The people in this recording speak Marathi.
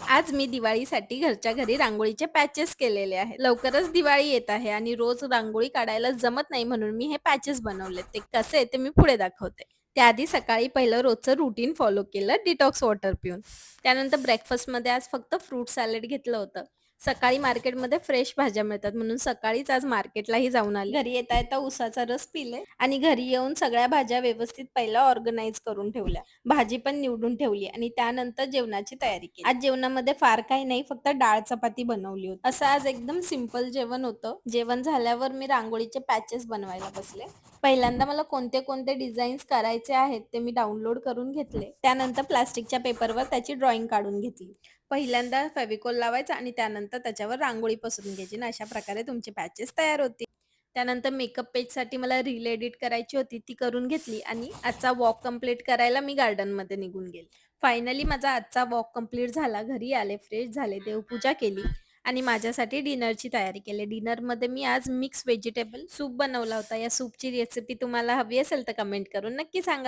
आज मी दिवाळीसाठी घरच्या घरी रांगोळीचे पॅचेस केलेले आहेत. लवकरच दिवाळी येत आहे आणि रोज रांगोळी काढायला जमत नाही म्हणून मी हे पॅचेस बनवले. ते कसे ते मी पुढे दाखवते. त्याआधी सकाळी पहिलं रोजचं रुटीन फॉलो केलं डिटॉक्स वॉटर पिऊन. त्यानंतर ब्रेकफास्टमध्ये आज फक्त फ्रूट सॅलड घेतलं होतं. सकाळी मार्केटमध्ये फ्रेश भाज्या मिळतात म्हणून सकाळीच आज मार्केटलाही जाऊन आले. घरी येता येता उसाचा रस पिले आणि घरी येऊन सगळ्या भाज्या व्यवस्थित पहिला ऑर्गनाइज करून ठेवल्या. भाजी पण निवडून ठेवली आणि त्यानंतर जेवणाची तयारी केली. आज जेवणामध्ये फार काही नाही, फक्त डाळ चपाती बनवली होती. असं आज एकदम सिंपल जेवण होतं. जेवण झाल्यावर मी रांगोळीचे पॅचेस बनवायला बसले. पहिल्यांदा मला कोणते कोणते डिझाईन्स करायचे आहेत ते मी डाउनलोड करून घेतले. त्यानंतर प्लास्टिकच्या पेपरवर त्याची ड्रॉइंग काढून घेतली. पहिल्यांदा फेविकॉल लावायचा आणि त्यानंतर त्याच्यावर रांगोळी पसरून घ्यायची आणि अशा प्रकारे तुमचे पॅचेस तयार होतील. त्यानंतर मेकअप पेजसाठी मला रील एडिट करायची होती, ती करून घेतली आणि आजचा वॉक कंप्लीट करायला मी गार्डनमध्ये निघून गेले. फायनली माझा आजचा वॉक कंप्लीट झाला. घरी आले, फ्रेश झाले, देवपूजा केली आणि माझ्यासाठी डिनरची तयारी केली. डिनरमध्ये मी आज मिक्स व्हेजिटेबल सूप बनवला होता. या सूपची रेसिपी तुम्हाला हवी असेल तर कमेंट करून नक्की सांगा.